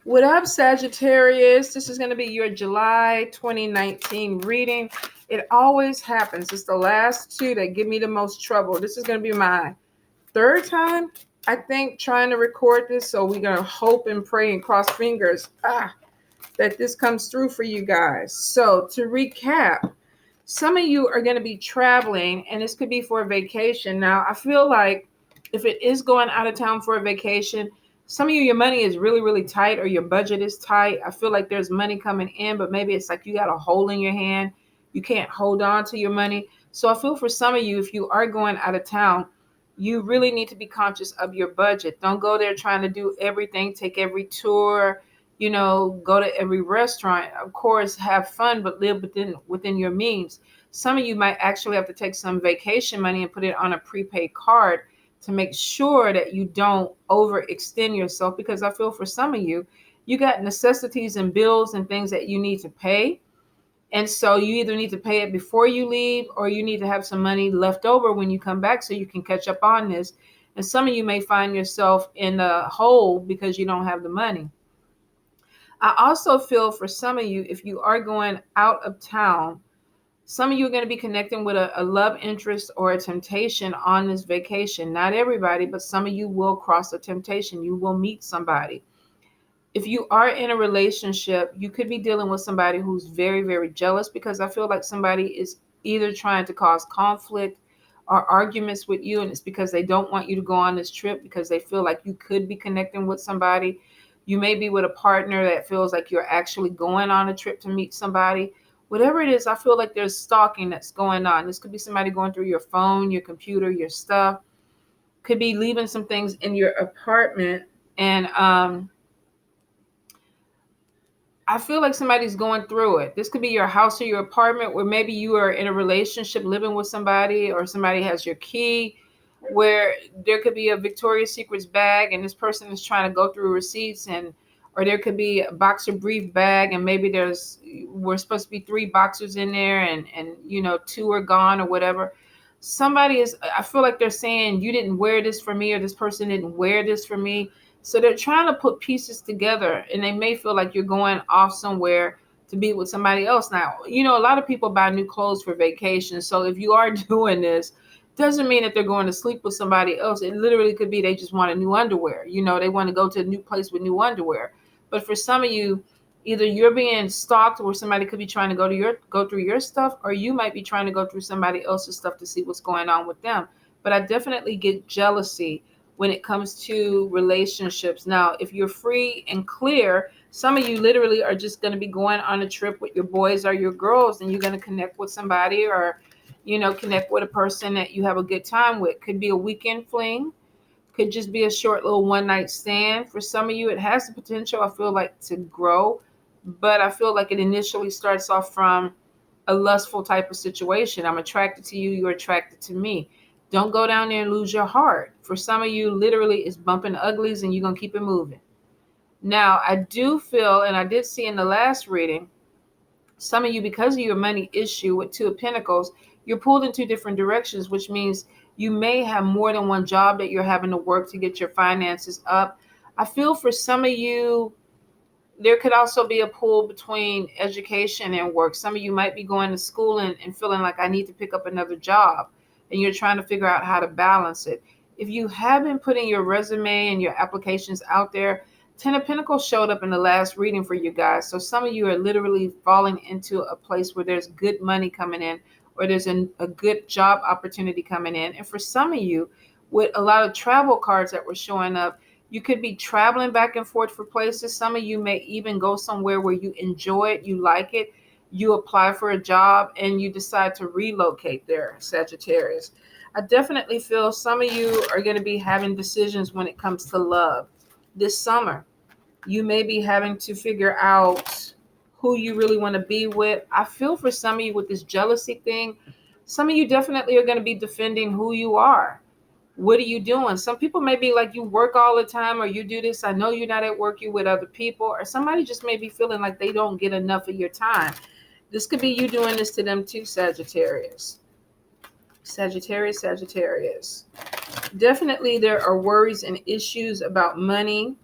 What up, Sagittarius? This is going to be your July 2019 reading. It always happens. It's the last two that give me the most trouble. This is going to be my third time, I think, trying to record this. So we're going to hope and pray and cross fingers that this comes through for you guys. So to recap, some of you are going to be traveling, and this could be for a vacation. Now, I feel like if it is going out of town for a vacation, some of you, your money is really, really tight, or your budget is tight. I feel like there's money coming in, but maybe it's like you got a hole in your hand. You can't hold on to your money. So I feel for some of you, if you are going out of town, you really need to be conscious of your budget. Don't go there trying to do everything, take every tour, go to every restaurant. Of course, have fun, but live within your means. Some of you might actually have to take some vacation money and put it on a prepaid card to make sure that you don't overextend yourself, because I feel for some of you, you got necessities and bills and things that you need to pay. And so you either need to pay it before you leave, or you need to have some money left over when you come back so you can catch up on this. And some of you may find yourself in a hole because you don't have the money. I also feel for some of you, if you are going out of town, some of you are going to be connecting with a love interest or a temptation on this vacation. Not everybody, but some of you will cross a temptation. You will meet somebody. If you are in a relationship, you could be dealing with somebody who's very, very jealous, because I feel like somebody is either trying to cause conflict or arguments with you, and it's because they don't want you to go on this trip, because they feel like you could be connecting with somebody. You may be with a partner that feels like you're actually going on a trip to meet somebody. Whatever it is, I feel like there's stalking that's going on. This could be somebody going through your phone, your computer, your stuff. Could be leaving some things in your apartment. And I feel like somebody's going through it. This could be your house or your apartment, where maybe you are in a relationship living with somebody, or somebody has your key, where there could be a Victoria's Secrets bag and this person is trying to go through receipts, or there could be a boxer brief bag, and maybe we're supposed to be 3 boxers in there, and 2 are gone or whatever. I feel like they're saying, you didn't wear this for me, or this person didn't wear this for me. So they're trying to put pieces together, and they may feel like you're going off somewhere to be with somebody else. Now, a lot of people buy new clothes for vacation. So if you are doing this, doesn't mean that they're going to sleep with somebody else. It literally could be they just want a new underwear. They want to go to a new place with new underwear. But for some of you, either you're being stalked, or somebody could be trying to go through your stuff, or you might be trying to go through somebody else's stuff to see what's going on with them. But I definitely get jealousy when it comes to relationships. Now, if you're free and clear, some of you literally are just going to be going on a trip with your boys or your girls, and you're going to connect with somebody, or connect with a person that you have a good time with. Could be a weekend fling, could just be a short little one night stand. For some of you, it has the potential, I feel like, to grow, but I feel like it initially starts off from a lustful type of situation. I'm attracted to you, you're attracted to me. Don't go down there and lose your heart. For some of you, literally, it's bumping uglies, and you're going to keep it moving. Now, I do feel, and I did see in the last reading, some of you, because of your money issue with 2 of Pentacles, you're pulled in 2 different directions, which means you may have more than one job that you're having to work to get your finances up. I feel for some of you, there could also be a pull between education and work. Some of you might be going to school and feeling like, I need to pick up another job, and you're trying to figure out how to balance it. If you have been putting your resume and your applications out there, 10 of Pentacles showed up in the last reading for you guys. So some of you are literally falling into a place where there's good money coming in, or there's a good job opportunity coming in. And for some of you, with a lot of travel cards that were showing up, you could be traveling back and forth for places. Some of you may even go somewhere where you enjoy it, you like it. You apply for a job and you decide to relocate there, Sagittarius. I definitely feel some of you are going to be having decisions when it comes to love this summer. You may be having to figure out who you really want to be with. I feel for some of you with this jealousy thing, some of you definitely are going to be defending who you are. What are you doing? Some people may be like, you work all the time, or you do this. I know you're not at work, you're with other people. Or somebody just may be feeling like they don't get enough of your time. This could be you doing this to them too, Sagittarius. Sagittarius. Definitely there are worries and issues about money.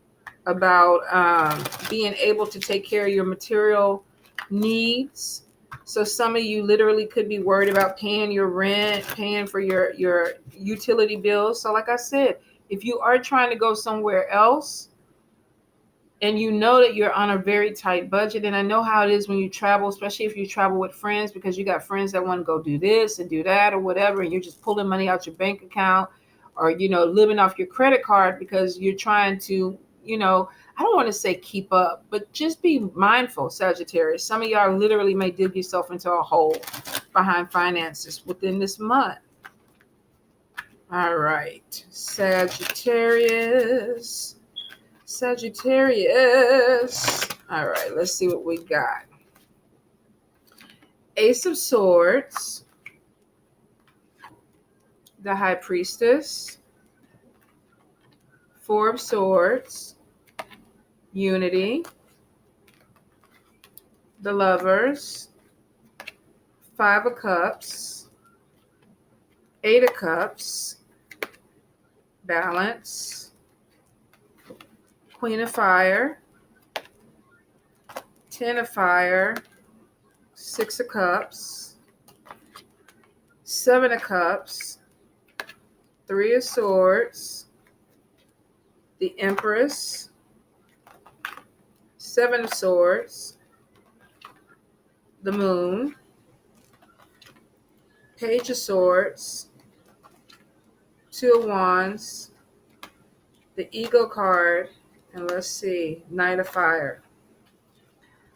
about being able to take care of your material needs. So some of you literally could be worried about paying your rent, paying for your utility bills. So like I said, if you are trying to go somewhere else and you know that you're on a very tight budget, and I know how it is when you travel, especially if you travel with friends, because you got friends that want to go do this and do that or whatever, and you're just pulling money out your bank account, or living off your credit card because you're trying to, I don't want to say keep up, but just be mindful, Sagittarius. Some of y'all literally may dig yourself into a hole behind finances within this month. All right, Sagittarius. All right, let's see what we got. Ace of Swords, the High Priestess, Four of Swords, Unity, the Lovers, Five of Cups, Eight of Cups, Balance, Queen of Fire, Ten of Fire, Six of Cups, Seven of Cups, Three of Swords, the Empress, Seven of Swords, the Moon, Page of Swords, Two of Wands, the Ego card, and let's see, Knight of Fire.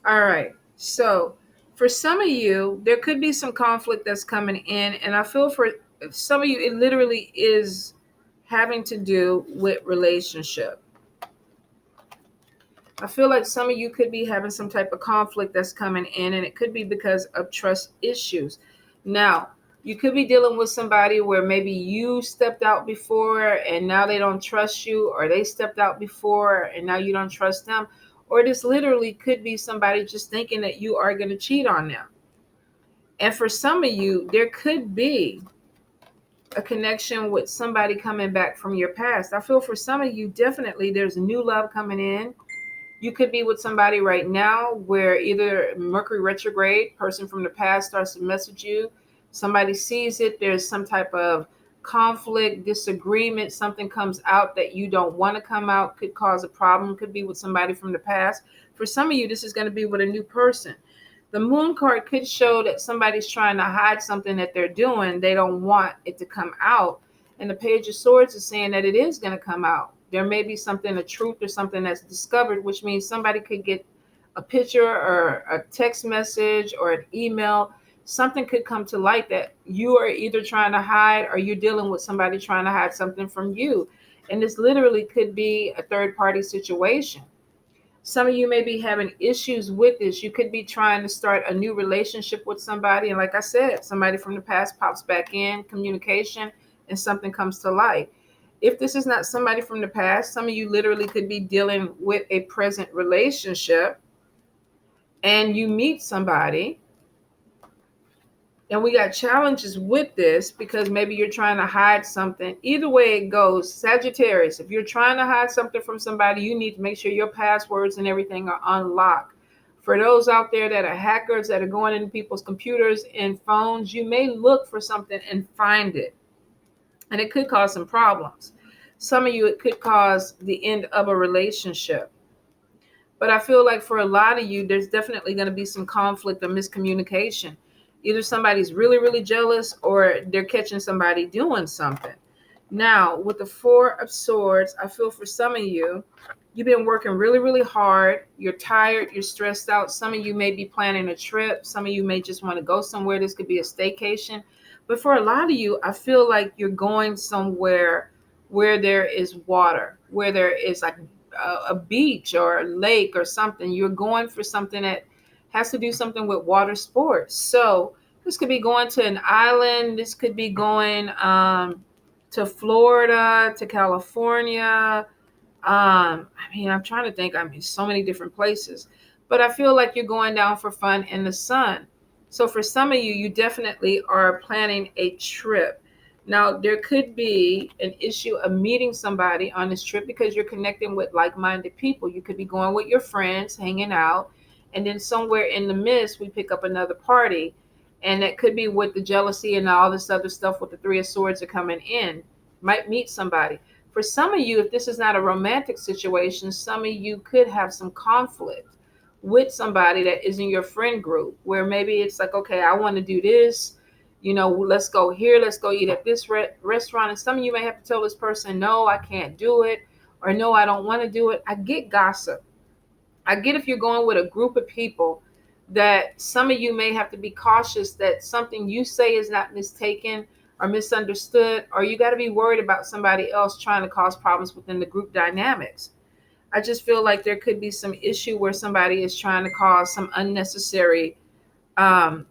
All right, so for some of you, there could be some conflict that's coming in, and I feel for some of you, it literally is having to do with relationship. I feel like some of you could be having some type of conflict that's coming in, and it could be because of trust issues. Now, you could be dealing with somebody where maybe you stepped out before and now they don't trust you, or they stepped out before and now you don't trust them. Or this literally could be somebody just thinking that you are going to cheat on them. And for some of you, there could be a connection with somebody coming back from your past. I feel for some of you, definitely there's new love coming in. You could be with somebody right now where either Mercury retrograde, person from the past starts to message you. Somebody sees it. There's some type of conflict, disagreement. Something comes out that you don't want to come out, could cause a problem. Could be with somebody from the past. For some of you, this is going to be with a new person. The Moon card could show that somebody's trying to hide something that they're doing. They don't want it to come out. And the Page of Swords is saying that it is going to come out. There may be something, a truth or something that's discovered, which means somebody could get a picture or a text message or an email. Something could come to light that you are either trying to hide or you're dealing with somebody trying to hide something from you. And this literally could be a third party situation. Some of you may be having issues with this. You could be trying to start a new relationship with somebody. And like I said, somebody from the past pops back in, communication, and something comes to light. If this is not somebody from the past, some of you literally could be dealing with a present relationship and you meet somebody. And we got challenges with this because maybe you're trying to hide something. Either way it goes, Sagittarius, if you're trying to hide something from somebody, you need to make sure your passwords and everything are unlocked. For those out there that are hackers that are going into people's computers and phones, you may look for something and find it. And it could cause some problems. Some of you, it could cause the end of a relationship. But I feel like for a lot of you, there's definitely going to be some conflict or miscommunication. Either somebody's really, really jealous or they're catching somebody doing something. Now, with the Four of Swords, I feel for some of you, you've been working really, really hard. You're tired. You're stressed out. Some of you may be planning a trip. Some of you may just want to go somewhere. This could be a staycation. But for a lot of you, I feel like you're going somewhere where there is water, where there is like a beach or a lake or something. You're going for something that has to do something with water sports. So this could be going to an island. This could be going to Florida, to California. I'm trying to think. So many different places. But I feel like you're going down for fun in the sun. So for some of you, you definitely are planning a trip. Now, there could be an issue of meeting somebody on this trip because you're connecting with like minded people. You could be going with your friends, hanging out, and then somewhere in the midst, we pick up another party. And that could be with the jealousy and all this other stuff with the Three of Swords are coming in. Might meet somebody. For some of you, if this is not a romantic situation, some of you could have some conflict with somebody that is in your friend group where maybe it's like, okay, I want to do this, let's go here, let's go eat at this restaurant. And some of you may have to tell this person, no, I can't do it, or no, I don't want to do it. I get gossip. I get if you're going with a group of people that some of you may have to be cautious that something you say is not mistaken or misunderstood, or you got to be worried about somebody else trying to cause problems within the group dynamics. I just feel like there could be some issue where somebody is trying to cause some unnecessary um,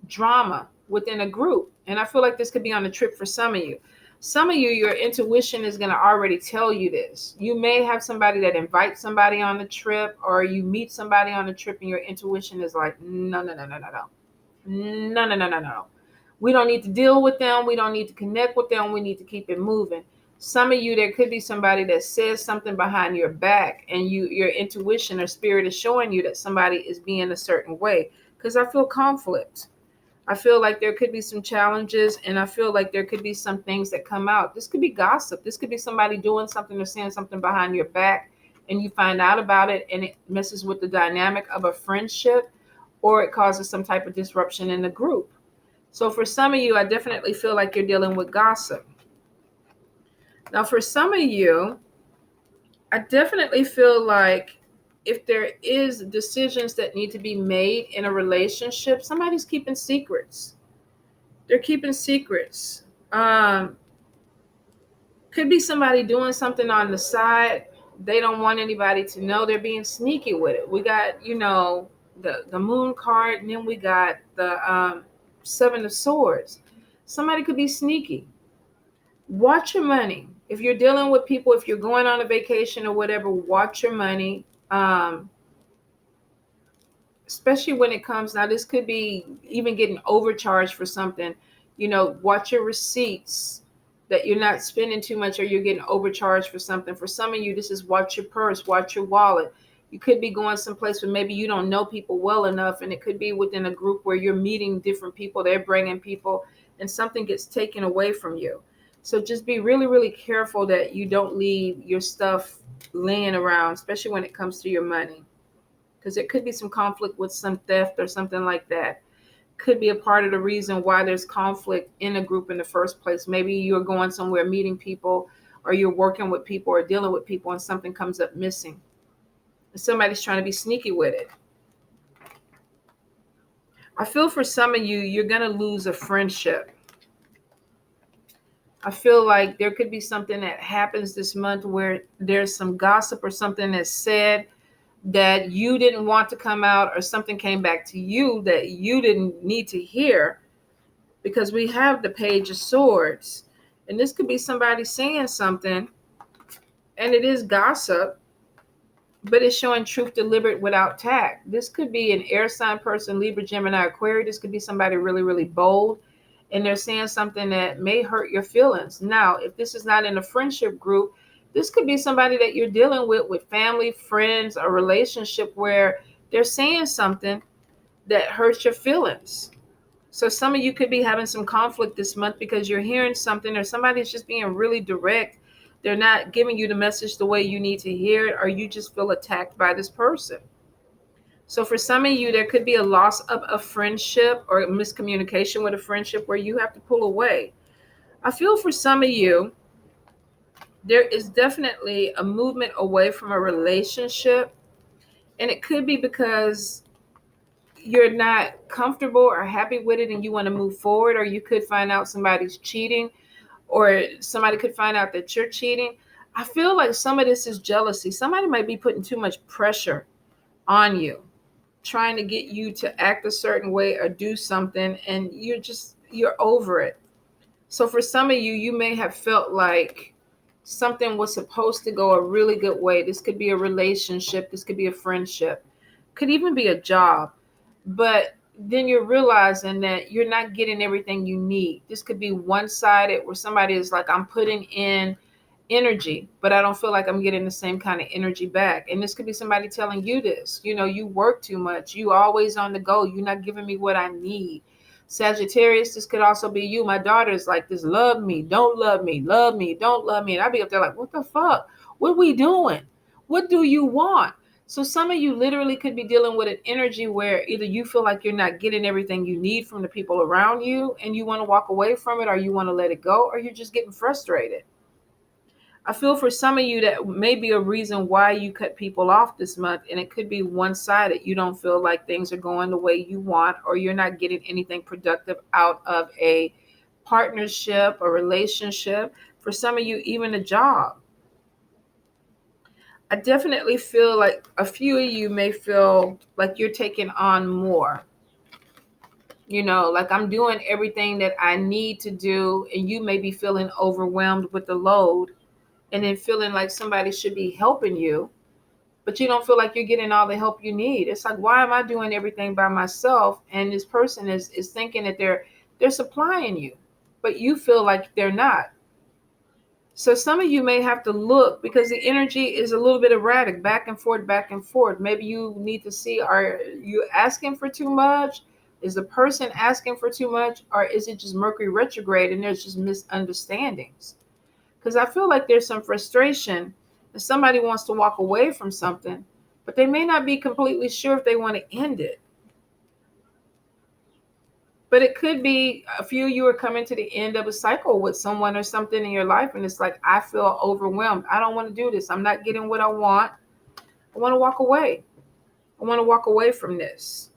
drama within a group. And I feel like this could be on a trip for some of you. Some of you, your intuition is going to already tell you this. You may have somebody that invites somebody on the trip, or you meet somebody on the trip and your intuition is like, no, no, no, no, no, no. No, no, no, no, no. We don't need to deal with them. We don't need to connect with them. We need to keep it moving. Some of you, there could be somebody that says something behind your back, and your intuition or spirit is showing you that somebody is being a certain way. Because I feel conflict. I feel like there could be some challenges, and I feel like there could be some things that come out. This could be gossip. This could be somebody doing something or saying something behind your back, and you find out about it, and it messes with the dynamic of a friendship, or it causes some type of disruption in the group. So for some of you, I definitely feel like you're dealing with gossip. Now, for some of you, I definitely feel like if there is decisions that need to be made in a relationship, somebody's keeping secrets. They're keeping secrets. Could be somebody doing something on the side. They don't want anybody to know. They're being sneaky with it. We got, the moon card, and then we got the Seven of Swords. Somebody could be sneaky. Watch your money. If you're dealing with people, if you're going on a vacation or whatever, watch your money. Especially when it comes, now this could be even getting overcharged for something. Watch your receipts, that you're not spending too much or you're getting overcharged for something. For some of you, this is watch your purse, watch your wallet. You could be going someplace where maybe you don't know people well enough, and it could be within a group where you're meeting different people, they're bringing people, and something gets taken away from you. So just be really, really careful that you don't leave your stuff laying around, especially when it comes to your money, because there could be some conflict with some theft or something like that. Could be a part of the reason why there's conflict in a group in the first place. Maybe you're going somewhere, meeting people, or you're working with people or dealing with people, and something comes up missing. And somebody's trying to be sneaky with it. I feel for some of you, you're going to lose a friendship. I feel like there could be something that happens this month where there's some gossip or something that's said that you didn't want to come out, or something came back to you that you didn't need to hear, because we have the Page of Swords. And this could be somebody saying something, and it is gossip, but it's showing truth delivered without tact. This could be an air sign person, Libra, Gemini, Aquarius. This could be somebody really, really bold, and they're saying something that may hurt your feelings. Now, if this is not in a friendship group, this could be somebody that you're dealing with family, friends, a relationship where they're saying something that hurts your feelings. So some of you could be having some conflict this month because you're hearing something, or somebody's just being really direct. They're not giving you the message the way you need to hear it, or you just feel attacked by this person. So for some of you, there could be a loss of a friendship or a miscommunication with a friendship where you have to pull away. I feel for some of you, there is definitely a movement away from a relationship. And it could be because you're not comfortable or happy with it and you want to move forward, or you could find out somebody's cheating, or somebody could find out that you're cheating. I feel like some of this is jealousy. Somebody might be putting too much pressure on you, trying to get you to act a certain way or do something, and you're over it. So for some of you, you may have felt like something was supposed to go a really good way. This could be a relationship. This could be a friendship. Could even be a job. But then you're realizing that you're not getting everything you need. This could be one-sided where somebody is like, I'm putting in energy, but I don't feel like I'm getting the same kind of energy back. And this could be somebody telling you this, you work too much. You always on the go. You're not giving me what I need. Sagittarius, this could also be you. My daughter's like this, love me, don't love me, love me, don't love me. And I'll be up there like, what the fuck? What are we doing? What do you want? So some of you literally could be dealing with an energy where either you feel like you're not getting everything you need from the people around you and you want to walk away from it, or you want to let it go, or you're just getting frustrated. I feel for some of you that may be a reason why you cut people off this month, and it could be one-sided. You don't feel like things are going the way you want, or you're not getting anything productive out of a partnership or relationship. For some of you, even a job. I definitely feel like a few of you may feel like you're taking on more. Like I'm doing everything that I need to do, and you may be feeling overwhelmed with the load and then feeling like somebody should be helping you, but you don't feel like you're getting all the help you need. It's like, why am I doing everything by myself? And this person is thinking that they're supplying you, but you feel like they're not. So some of you may have to look, because the energy is a little bit erratic, back and forth, back and forth. Maybe you need to see, are you asking for too much? Is the person asking for too much? Or is it just Mercury retrograde and there's just misunderstandings? Because I feel like there's some frustration that somebody wants to walk away from something, but they may not be completely sure if they want to end it. But it could be a few of you are coming to the end of a cycle with someone or something in your life, and it's like, I feel overwhelmed. I don't want to do this. I'm not getting what I want. I want to walk away. I want to walk away from this.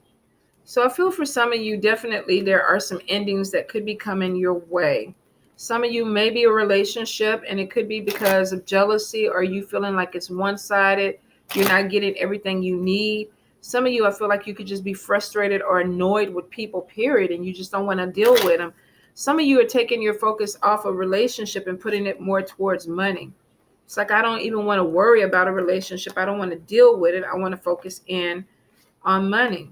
So I feel for some of you, definitely there are some endings that could be coming your way. Some of you may be a relationship, and it could be because of jealousy, or you feeling like it's one-sided. You're not getting everything you need. Some of you, I feel like you could just be frustrated or annoyed with people, period, and you just don't want to deal with them. Some of you are taking your focus off a relationship and putting it more towards money. It's like, I don't even want to worry about a relationship. I don't want to deal with it. I want to focus in on money.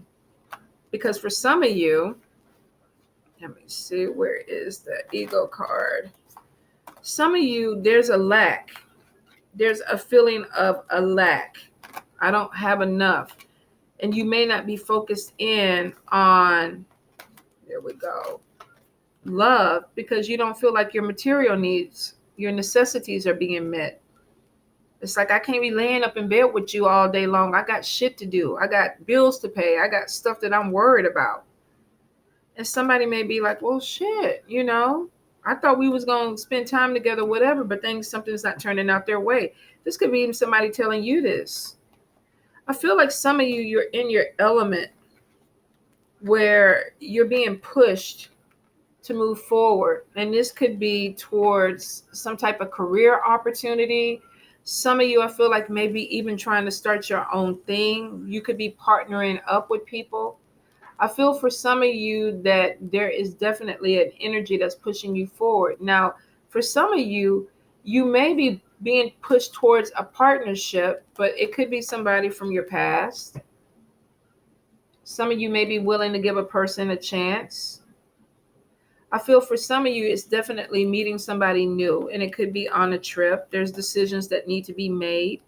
Because for some of you, let me see, where is the ego card? Some of you, there's a lack. There's a feeling of a lack. I don't have enough. And you may not be focused in on, there we go, love, because you don't feel like your material needs, your necessities are being met. It's like, I can't be laying up in bed with you all day long. I got shit to do. I got bills to pay. I got stuff that I'm worried about. And somebody may be like, well, shit, I thought we was going to spend time together, whatever, but something's not turning out their way. This could be even somebody telling you this. I feel like some of you, you're in your element where you're being pushed to move forward. And this could be towards some type of career opportunity. Some of you, I feel like maybe even trying to start your own thing. You could be partnering up with people. I feel for some of you that there is definitely an energy that's pushing you forward. Now, for some of you, you may be being pushed towards a partnership, but it could be somebody from your past. Some of you may be willing to give a person a chance. I feel for some of you, it's definitely meeting somebody new, and it could be on a trip. There's decisions that need to be made.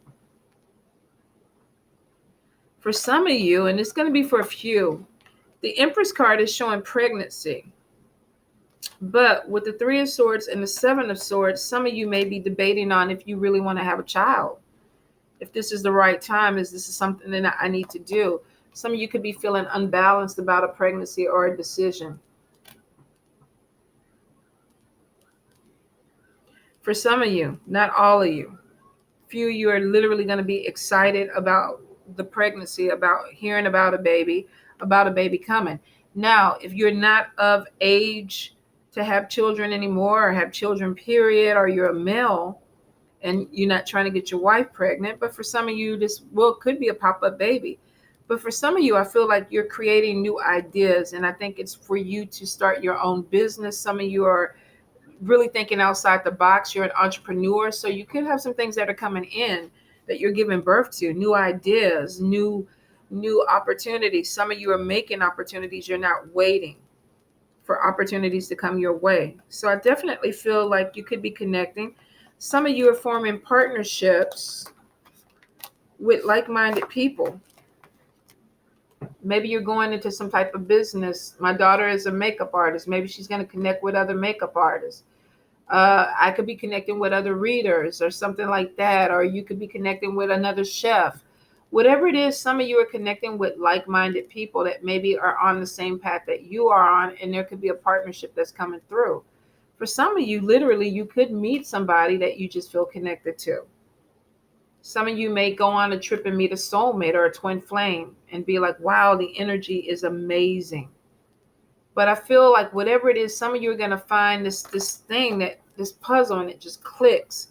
For some of you, and it's going to be for a few, the Empress card is showing pregnancy. But with the Three of Swords and the Seven of Swords, some of you may be debating on if you really want to have a child. If this is the right time, is this something that I need to do? Some of you could be feeling unbalanced about a pregnancy or a decision. For some of you, not all of you, few of you are literally going to be excited about the pregnancy, about hearing about a baby coming. Now, if you're not of age to have children anymore, or have children, period, or you're a male and you're not trying to get your wife pregnant, but for some of you, this could be a pop-up baby. But for some of you, I feel like you're creating new ideas, and I think it's for you to start your own business. Some of you are really thinking outside the box. You're an entrepreneur, so you could have some things that are coming in that you're giving birth to, new ideas, new new opportunities. Some of you are making opportunities. You're not waiting for opportunities to come your way. So I definitely feel like you could be connecting. Some of you are forming partnerships with like-minded people. Maybe you're going into some type of business. My daughter is a makeup artist. Maybe she's going to connect with other makeup artists. I could be connecting with other readers or something like that. Or you could be connecting with another chef. Whatever it is, some of you are connecting with like-minded people that maybe are on the same path that you are on, and there could be a partnership that's coming through. For some of you, literally, you could meet somebody that you just feel connected to. Some of you may go on a trip and meet a soulmate or a twin flame and be like, wow, the energy is amazing. But I feel like whatever it is, some of you are going to find this thing, this puzzle, and it just clicks.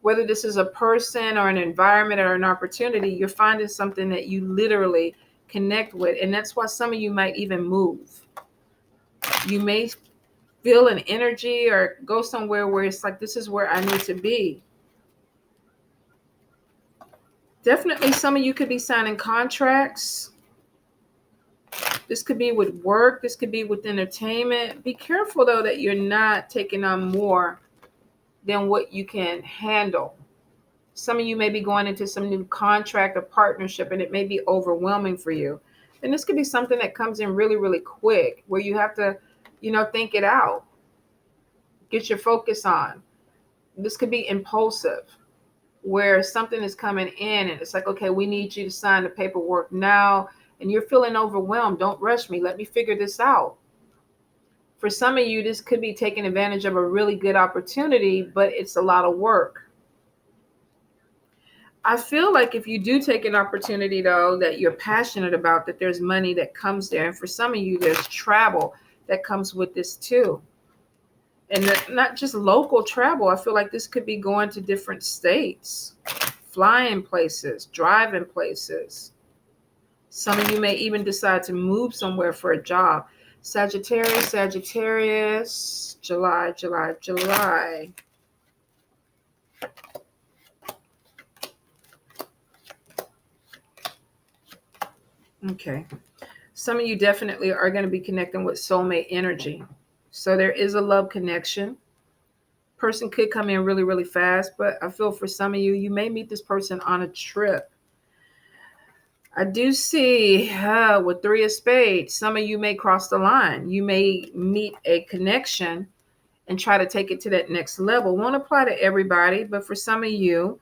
Whether this is a person or an environment or an opportunity, you're finding something that you literally connect with. And that's why some of you might even move. You may feel an energy or go somewhere where it's like, this is where I need to be. Definitely some of you could be signing contracts. This could be with work. This could be with entertainment. Be careful, though, that you're not taking on more than what you can handle. Some of you may be going into some new contract or partnership, and it may be overwhelming for you. And this could be something that comes in really, really quick, where you have to, think it out, get your focus on. This could be impulsive, where something is coming in and it's like, okay, we need you to sign the paperwork now. And you're feeling overwhelmed. Don't rush me. Let me figure this out. For some of you, this could be taking advantage of a really good opportunity, but it's a lot of work. I feel like if you do take an opportunity, though, that you're passionate about, that there's money that comes there. And for some of you, there's travel that comes with this too. And not just local travel. I feel like this could be going to different states, flying places, driving places. Some of you may even decide to move somewhere for a job. Sagittarius, July. Okay. Some of you definitely are going to be connecting with soulmate energy. So there is a love connection. Person could come in really, really fast, but I feel for some of you, you may meet this person on a trip. I do see with Three of Spades, some of you may cross the line. You may meet a connection and try to take it to that next level. Won't apply to everybody, but for some of you,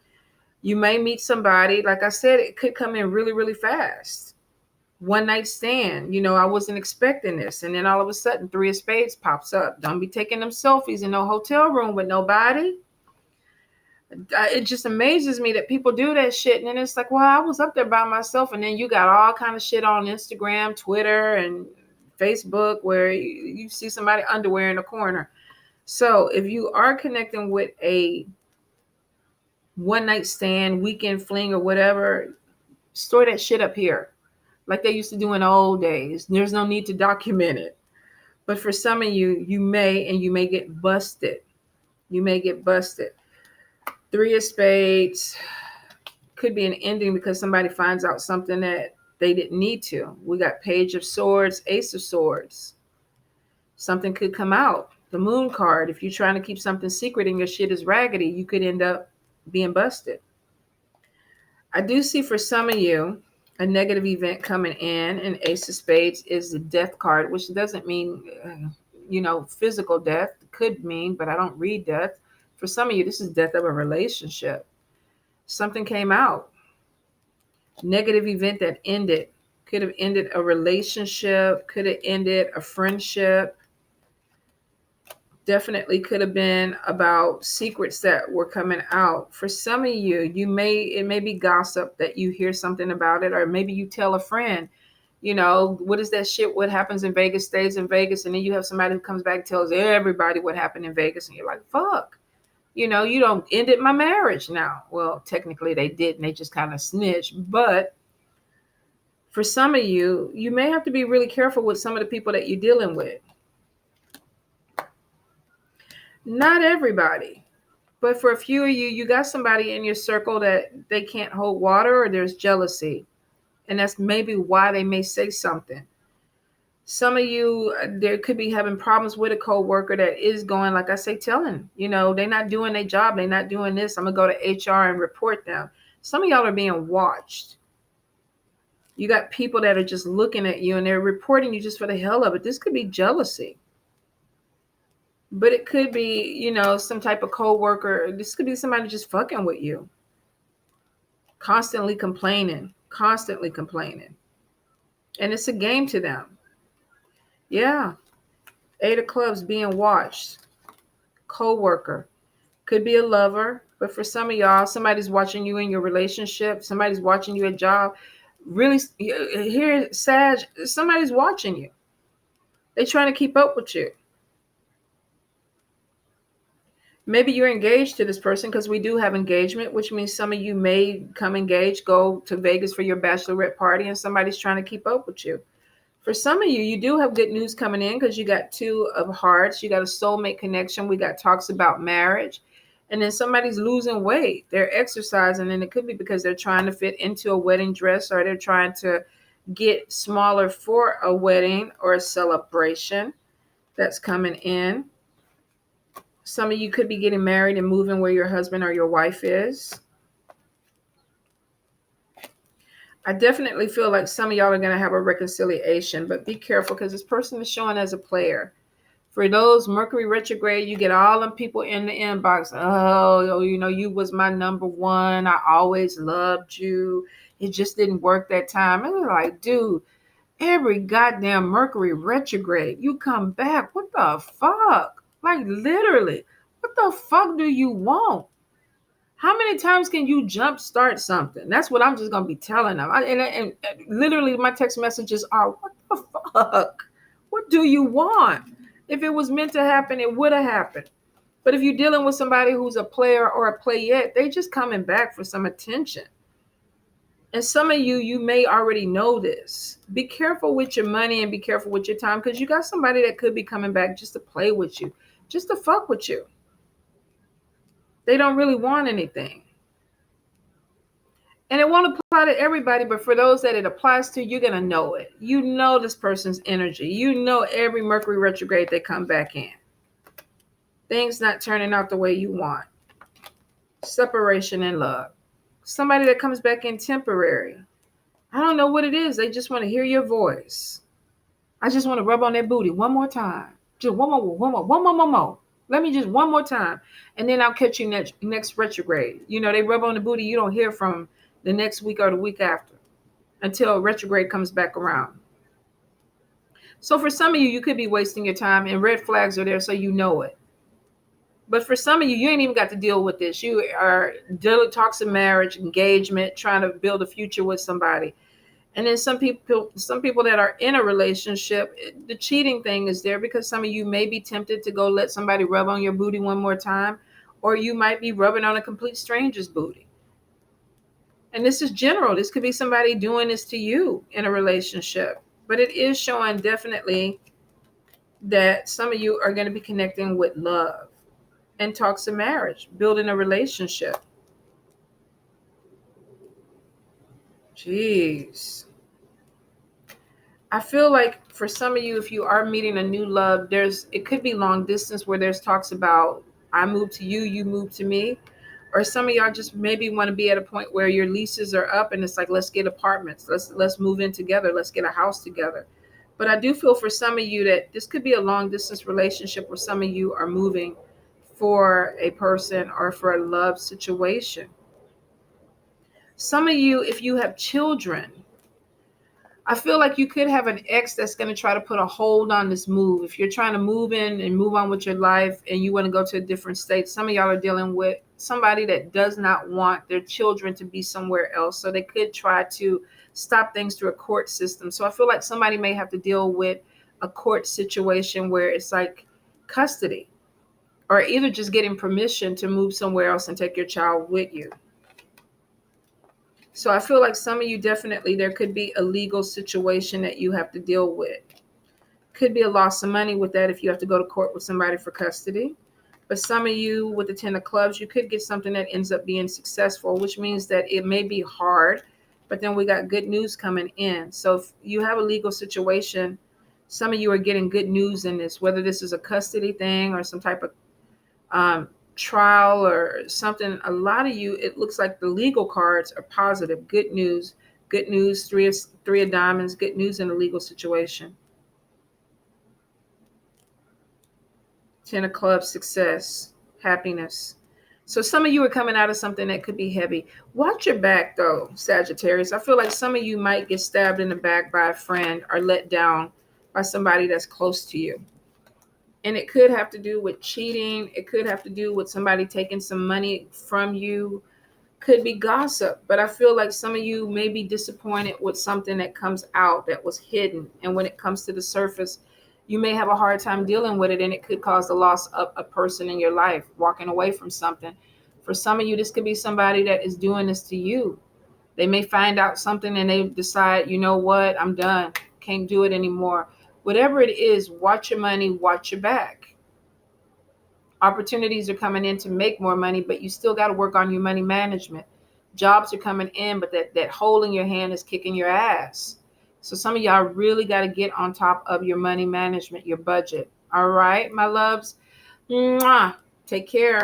you may meet somebody. Like I said, it could come in really, really fast. One night stand. I wasn't expecting this. And then all of a sudden, Three of Spades pops up. Don't be taking them selfies in no hotel room with nobody. It just amazes me that people do that shit. And then it's like, well, I was up there by myself. And then you got all kind of shit on Instagram, Twitter, and Facebook where you see somebody underwear in the corner. So if you are connecting with a one night stand, weekend fling, or whatever, store that shit up here like they used to do in the old days. There's no need to document it. But for some of you, you may get busted. You may get busted. Three of Spades could be an ending because somebody finds out something that they didn't need to. We got Page of Swords, Ace of Swords. Something could come out. The Moon card. If you're trying to keep something secret and your shit is raggedy, you could end up being busted. I do see for some of you a negative event coming in, and Ace of Spades is the Death card, which doesn't mean, physical death. It could mean, but I don't read death. For some of you, this is death of a relationship. Something came out. Negative event that ended. Could have ended a relationship. Could have ended a friendship. Definitely could have been about secrets that were coming out. For some of you, it may be gossip that you hear something about it, or maybe you tell a friend, what is that shit? What happens in Vegas stays in Vegas. And then you have somebody who comes back and tells everybody what happened in Vegas. And you're like, fuck. You don't ended my marriage now. Well, technically they didn't. They just kind of snitched. But for some of you, you may have to be really careful with some of the people that you're dealing with. Not everybody, but for a few of you, you got somebody in your circle that they can't hold water, or there's jealousy. And that's maybe why they may say something. Some of you, there could be having problems with a coworker that is going, like I say, telling, they're not doing their job. They're not doing this. I'm going to go to HR and report them. Some of y'all are being watched. You got people that are just looking at you and they're reporting you just for the hell of it. This could be jealousy. But it could be, some type of coworker. This could be somebody just fucking with you. Constantly complaining. And it's a game to them. Yeah. 8 of clubs, being watched. Co-worker. Could be a lover. But for some of y'all, somebody's watching you in your relationship. Somebody's watching you at job. Really, here, Sag, somebody's watching you. They're trying to keep up with you. Maybe you're engaged to this person, because we do have engagement, which means some of you may come engaged, go to Vegas for your bachelorette party, and somebody's trying to keep up with you. For some of you, you do have good news coming in, because you got 2 of hearts. You got a soulmate connection. We got talks about marriage. And then somebody's losing weight. They're exercising, and it could be because they're trying to fit into a wedding dress, or they're trying to get smaller for a wedding or a celebration that's coming in. Some of you could be getting married and moving where your husband or your wife is. I definitely feel like some of y'all are going to have a reconciliation, but be careful, because this person is showing as a player. For those Mercury retrograde, you get all them people in the inbox. Oh, you was my number one. I always loved you. It just didn't work that time. And they're like, dude, every goddamn Mercury retrograde, you come back. What the fuck? Like, literally, what the fuck do you want? How many times can you jumpstart something? That's what I'm just going to be telling them. And literally, my text messages are, what the fuck? What do you want? If it was meant to happen, it would have happened. But if you're dealing with somebody who's a player or a playette, they just coming back for some attention. And some of you may already know this. Be careful with your money and be careful with your time, because you got somebody that could be coming back just to play with you, just to fuck with you. They don't really want anything. And it won't apply to everybody, but for those that it applies to, you're going to know it. You know this person's energy. You know every Mercury retrograde they come back in. Things not turning out the way you want. Separation and love. Somebody that comes back in temporary. I don't know what it is. They just want to hear your voice. I just want to rub on their booty one more time. Just one more. Let me just one more time. And then I'll catch you next retrograde. They rub on the booty. You don't hear from the next week or the week after until retrograde comes back around. So for some of you, you could be wasting your time, and red flags are there, so you know it. But for some of you, you ain't even got to deal with this. You are dealing talks of marriage, engagement, trying to build a future with somebody. And then some people that are in a relationship, the cheating thing is there, because some of you may be tempted to go let somebody rub on your booty one more time, or you might be rubbing on a complete stranger's booty. And this is general. This could be somebody doing this to you in a relationship. But it is showing definitely that some of you are going to be connecting with love and talks of marriage, building a relationship. Jeez. I feel like for some of you, if you are meeting a new love, it could be long distance, where there's talks about I move to you, you move to me. Or some of y'all just maybe want to be at a point where your leases are up and it's like, let's get apartments. Let's move in together. Let's get a house together. But I do feel for some of you that this could be a long distance relationship, where some of you are moving for a person or for a love situation. Some of you, if you have children, I feel like you could have an ex that's going to try to put a hold on this move. If you're trying to move in and move on with your life and you want to go to a different state, some of y'all are dealing with somebody that does not want their children to be somewhere else. So they could try to stop things through a court system. So I feel like somebody may have to deal with a court situation where it's like custody, or either just getting permission to move somewhere else and take your child with you. So I feel like some of you definitely, there could be a legal situation that you have to deal with. Could be a loss of money with that if you have to go to court with somebody for custody. But some of you with the 10 of clubs, you could get something that ends up being successful, which means that it may be hard But then we got good news coming in. So if you have a legal situation, some of you are getting good news in this, whether this is a custody thing or some type of trial or something. A lot of you, it looks like the legal cards are positive. Good news. Good news. Three of diamonds. Good news in a legal situation. 10 of clubs. Success. Happiness. So some of you are coming out of something that could be heavy. Watch your back though, Sagittarius. I feel like some of you might get stabbed in the back by a friend or let down by somebody that's close to you. And it could have to do with cheating. It could have to do with somebody taking some money from you. Could be gossip. But I feel like some of you may be disappointed with something that comes out that was hidden. And when it comes to the surface, you may have a hard time dealing with it, and it could cause the loss of a person in your life, walking away from something. For some of you, this could be somebody that is doing this to you. They may find out something and they decide, you know what, I'm done. Can't do it anymore. Whatever it is, watch your money, watch your back. Opportunities are coming in to make more money, but you still got to work on your money management. Jobs are coming in, but that hole in your hand is kicking your ass. So some of y'all really got to get on top of your money management, your budget. All right, my loves. Mwah. Take care.